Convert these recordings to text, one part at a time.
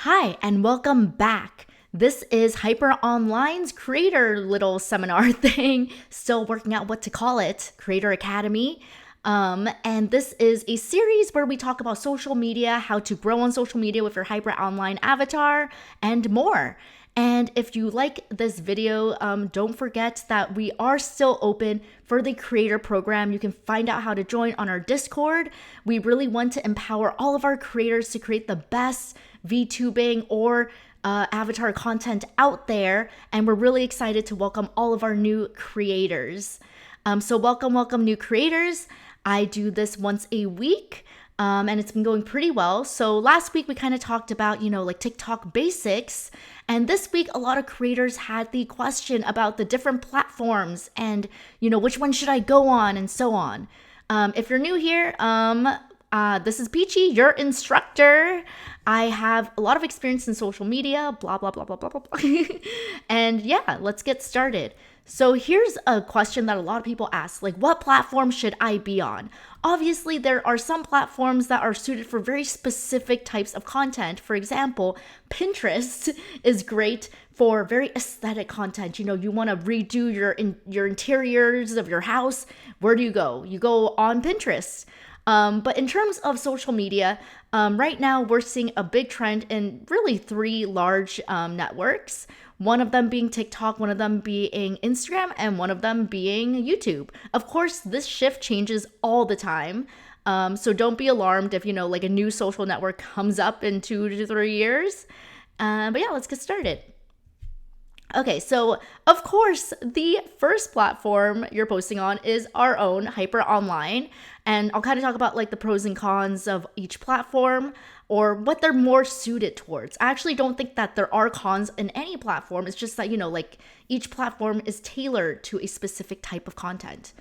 Hi, and welcome back. This is Hyper Online's creator little seminar thing. Still working out what to call it, Creator Academy. And this is a series where we talk about social media, how to grow on social media with your Hyper Online avatar, and more. And if you like this video, don't forget that we are still open for the creator program. You can find out how to join on our Discord. We really want to empower all of our creators to create the best VTubing or avatar content out there. And we're really excited to welcome all of our new creators. So welcome new creators. I do this once a week. And it's been going pretty well. So last week we kind of talked about, like TikTok basics. And this week, a lot of creators had the question about the different platforms and, which one should I go on and so on. If you're new here, this is Peachy, your instructor. I have a lot of experience in social media, blah, blah, blah, blah, blah, blah. And yeah, let's get started. So here's a question that a lot of people ask, like, what platform should I be on? Obviously, there are some platforms that are suited for very specific types of content. For example, Pinterest is great for very aesthetic content. You want to redo your interiors of your house. Where do you go? You go on Pinterest. But in terms of social media, right now we're seeing a big trend in really three large networks. One of them being TikTok, one of them being Instagram, and one of them being YouTube. Of course, this shift changes all the time. So don't be alarmed if, like a new social network comes up in 2 to 3 years. But yeah, let's get started. Okay, so of course, the first platform you're posting on is our own Hyper Online. And I'll kind of talk about like the pros and cons of each platform or what they're more suited towards. I actually don't think that there are cons in any platform. It's just that, like each platform is tailored to a specific type of content.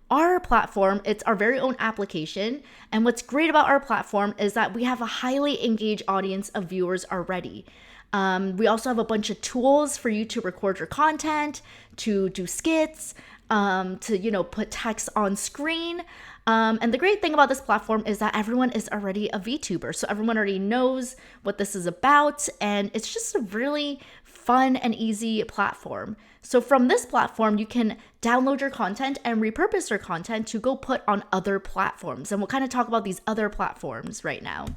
Our platform, it's our very own application. And what's great about our platform is that we have a highly engaged audience of viewers already. We also have a bunch of tools for you to record your content, to do skits, to, put text on screen. And the great thing about this platform is that everyone is already a VTuber. So everyone already knows what this is about. And it's just a really fun and easy platform. So from this platform, you can download your content and repurpose your content to go put on other platforms. And we'll kind of talk about these other platforms right now.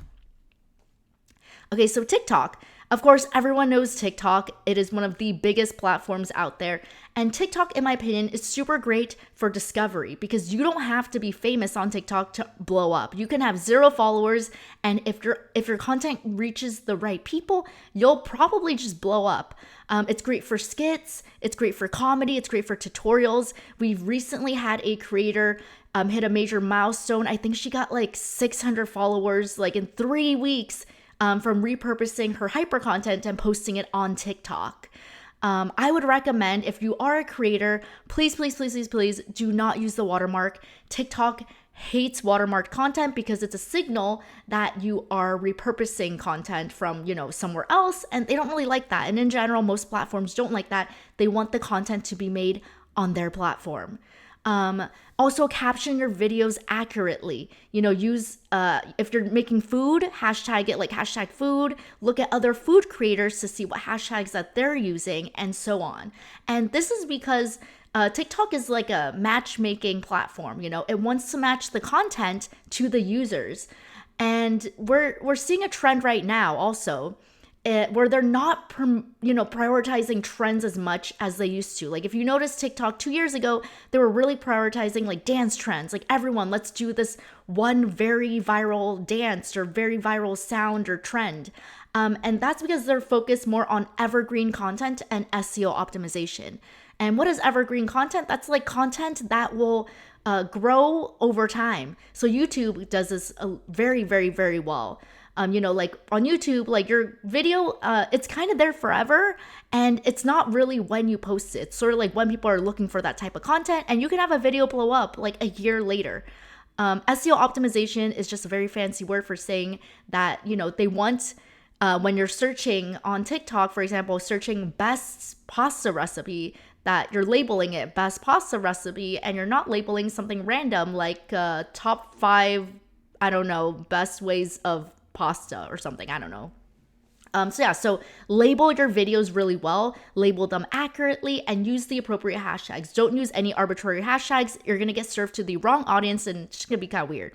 Okay, so TikTok. Of course, everyone knows TikTok. It is one of the biggest platforms out there. And TikTok, in my opinion, is super great for discovery because you don't have to be famous on TikTok to blow up. You can have 0 followers, and if your content reaches the right people, you'll probably just blow up. It's great for skits. It's great for comedy. It's great for tutorials. We've recently had a creator hit a major milestone. I think she got like 600 followers like in 3 weeks. From repurposing her hyper content and posting it on TikTok. I would recommend if you are a creator, please do not use the watermark. TikTok hates watermarked content because it's a signal that you are repurposing content from, somewhere else, and they don't really like that. And in general, most platforms don't like that. They want the content to be made on their platform. Also caption your videos accurately. Use, if you're making food, hashtag it like hashtag food. Look at other food creators to see what hashtags that they're using and so on. And this is because TikTok is like a matchmaking platform. It wants to match the content to the users. And we're seeing a trend right now also where they're not, prioritizing trends as much as they used to. Like if you notice TikTok 2 years ago, they were really prioritizing like dance trends. Like everyone, let's do this one very viral dance or very viral sound or trend. And that's because they're focused more on evergreen content and SEO optimization. And what is evergreen content? That's like content that will grow over time. So YouTube does this very, very, very well. Like on YouTube, like your video, it's kind of there forever and it's not really when you post it. It's sort of like when people are looking for that type of content and you can have a video blow up like a year later. SEO optimization is just a very fancy word for saying that, they want, when you're searching on TikTok, for example, searching best pasta recipe, that you're labeling it best pasta recipe and you're not labeling something random like top 5, I don't know, best ways of pasta or something. I don't know. So label your videos really well, label them accurately, and use the appropriate hashtags. Don't use any arbitrary hashtags. You're going to get served to the wrong audience and it's going to be kind of weird.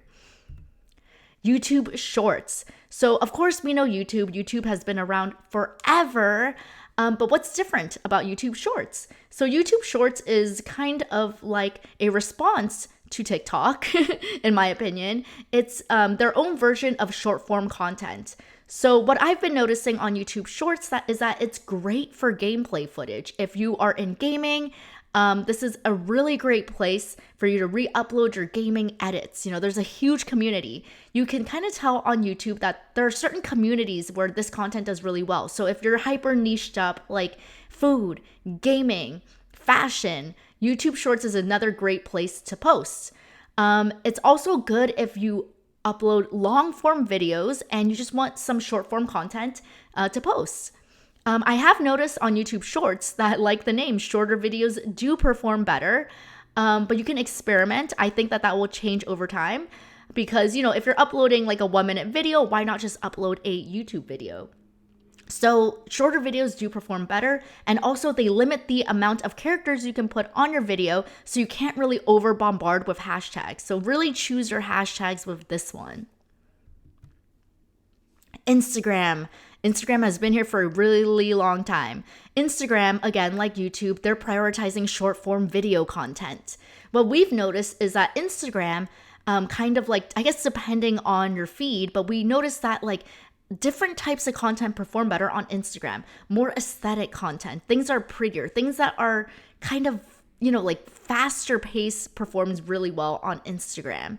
YouTube Shorts. So of course we know YouTube. YouTube has been around forever. But what's different about YouTube Shorts? So YouTube Shorts is kind of like a response to TikTok, in my opinion. It's their own version of short form content. So what I've been noticing on YouTube Shorts is that it's great for gameplay footage. If you are in gaming, this is a really great place for you to re-upload your gaming edits. There's a huge community. You can kind of tell on YouTube that there are certain communities where this content does really well. So if you're hyper niched up like food, gaming, fashion, YouTube Shorts is another great place to post. It's also good if you upload long form videos and you just want some short form content to post. I have noticed on YouTube Shorts that, like the name, shorter videos do perform better, but you can experiment. I think that will change over time because, if you're uploading like a 1-minute video, why not just upload a YouTube video? So shorter videos do perform better, and also they limit the amount of characters you can put on your video, so you can't really over bombard with hashtags. So really choose your hashtags with this one. Instagram has been here for a really long time. Instagram, again, like YouTube, they're prioritizing short form video content. What we've noticed is that Instagram, kind of like, I guess depending on your feed, but we noticed that like different types of content perform better on Instagram. More aesthetic content, things are prettier, things that are kind of, like faster pace performs really well on Instagram.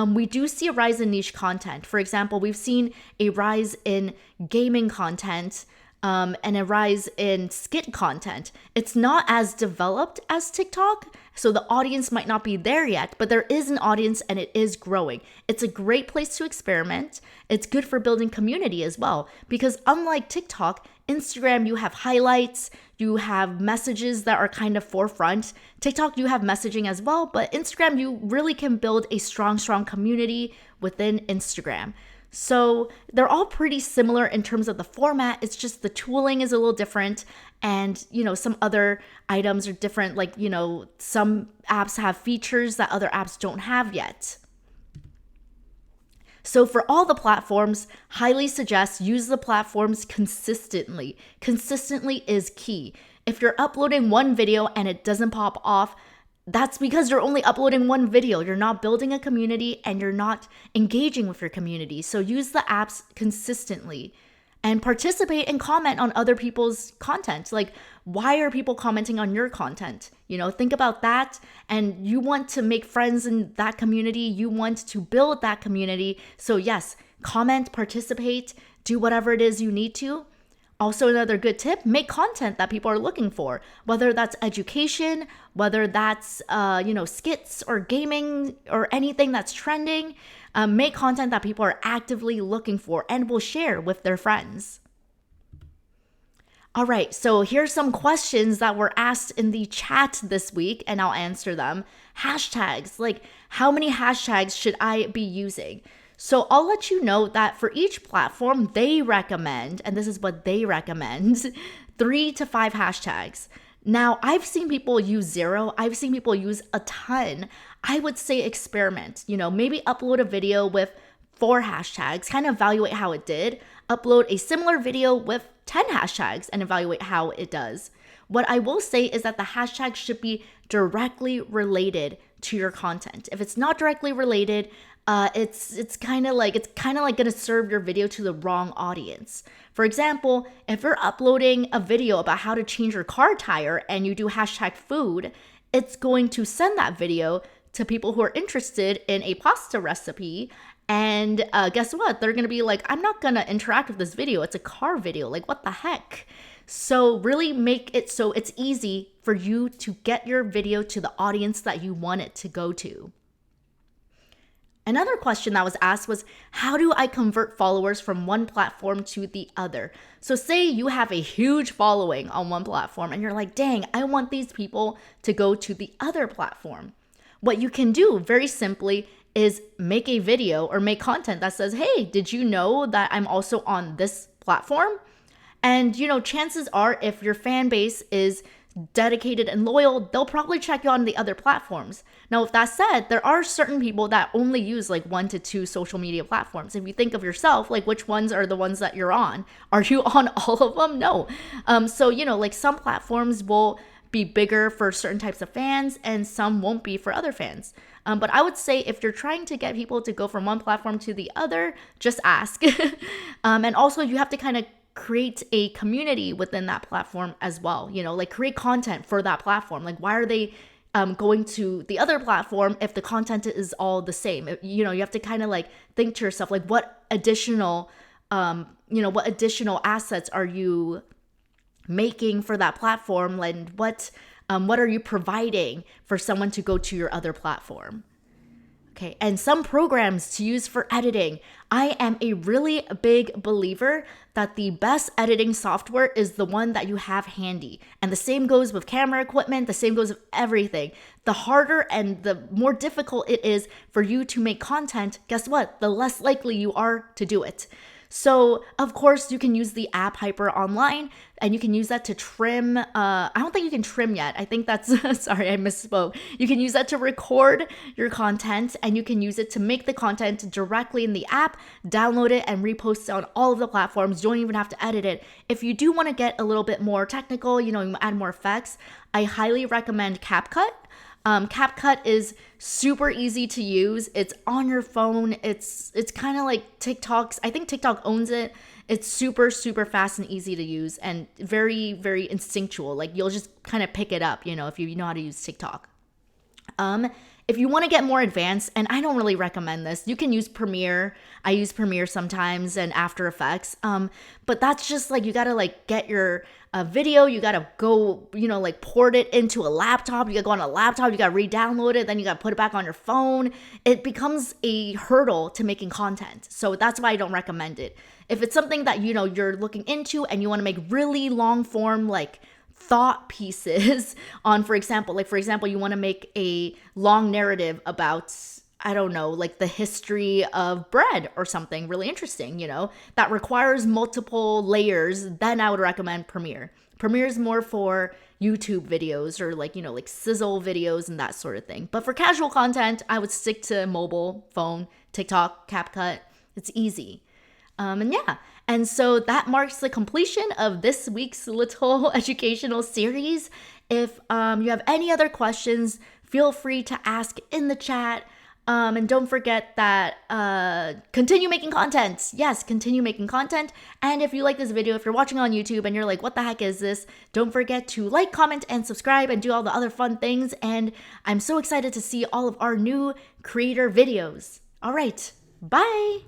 We do see a rise in niche content. For example, we've seen a rise in gaming content and a rise in skit content. It's not as developed as TikTok, so the audience might not be there yet, but there is an audience and it is growing. It's a great place to experiment. It's good for building community as well, because unlike TikTok, Instagram, you have highlights, you have messages that are kind of forefront. TikTok, you have messaging as well, but Instagram, you really can build a strong community within Instagram. So they're all pretty similar in terms of the format. It's just the tooling is a little different, and some other items are different. Like some apps have features that other apps don't have yet. So for all the platforms, highly suggest use the platforms consistently. Consistently is key. If you're uploading one video and it doesn't pop off, that's because you're only uploading one video. You're not building a community and you're not engaging with your community. So use the apps consistently and participate and comment on other people's content. Like, why are people commenting on your content? Think about that. And you want to make friends in that community. You want to build that community. So yes, comment, participate, do whatever it is you need to. Also, another good tip, make content that people are looking for, whether that's education, whether that's, skits or gaming or anything that's trending. Make content that people are actively looking for and will share with their friends. All right, so here's some questions that were asked in the chat this week, and I'll answer them. Hashtags, like how many hashtags should I be using? So I'll let you know that for each platform, they recommend, and this is what they recommend, 3 to 5 hashtags. Now, I've seen people use 0. I've seen people use a ton. I would say experiment, maybe upload a video with 4 hashtags, kind of evaluate how it did. Upload a similar video with 10 hashtags and evaluate how it does. What I will say is that the hashtags should be directly related to your content. If it's not directly related, it's kind of like gonna serve your video to the wrong audience. For example, if you're uploading a video about how to change your car tire and you do hashtag food, it's going to send that video to people who are interested in a pasta recipe. And guess what? They're gonna be like, I'm not gonna interact with this video. It's a car video. Like, what the heck? So really make it so it's easy for you to get your video to the audience that you want it to go to. Another question that was asked was, how do I convert followers from one platform to the other? So say you have a huge following on one platform and you're like, dang, I want these people to go to the other platform. What you can do very simply is make a video or make content that says, hey, did you know that I'm also on this platform? And, chances are if your fan base is dedicated and loyal, they'll probably check you on the other platforms. Now, with that said, there are certain people that only use like 1 to 2 social media platforms. If you think of yourself, like which ones are the ones that you're on? Are you on all of them? No. So, like some platforms will be bigger for certain types of fans and some won't be for other fans. But I would say if you're trying to get people to go from one platform to the other, just ask. And also you have to kind of create a community within that platform as well, like create content for that platform. Like why are they going to the other platform if the content is all the same? You have to kind of like think to yourself, like what additional assets are you making for that platform, and what are you providing for someone to go to your other platform? Okay, and some programs to use for editing. I am a really big believer that the best editing software is the one that you have handy. And the same goes with camera equipment, the same goes with everything. The harder and the more difficult it is for you to make content, guess what? The less likely you are to do it. So, of course, you can use the app Hyper Online, and you can use that to trim. I don't think you can trim yet. I think that's, sorry, I misspoke. You can use that to record your content, and you can use it to make the content directly in the app, download it, and repost it on all of the platforms. You don't even have to edit it. If you do want to get a little bit more technical, you add more effects, I highly recommend CapCut. CapCut is super easy to use. It's on your phone. It's kind of like TikTok's. I think TikTok owns it. It's super, super fast and easy to use and very, very instinctual. Like you'll just kind of pick it up, if you know how to use TikTok. If you want to get more advanced, and I don't really recommend this, you can use Premiere. I use Premiere sometimes and After Effects. But that's just like, you got to like get your video, you got to go, like port it into a laptop. You got to go on a laptop, you got to re-download it, then you got to put it back on your phone. It becomes a hurdle to making content. So that's why I don't recommend it. If it's something that, you're looking into and you want to make really long form, like thought pieces on, for example, you want to make a long narrative about, I don't know, like the history of bread or something really interesting, that requires multiple layers, then I would recommend Premiere. Premiere is more for YouTube videos or like sizzle videos and that sort of thing. But for casual content, I would stick to mobile, phone, TikTok, CapCut. It's easy. And so that marks the completion of this week's little educational series. If you have any other questions, feel free to ask in the chat. And don't forget that continue making content. Yes, continue making content. And if you like this video, if you're watching on YouTube and you're like, what the heck is this? Don't forget to like, comment, and subscribe and do all the other fun things. And I'm so excited to see all of our new creator videos. All right, bye.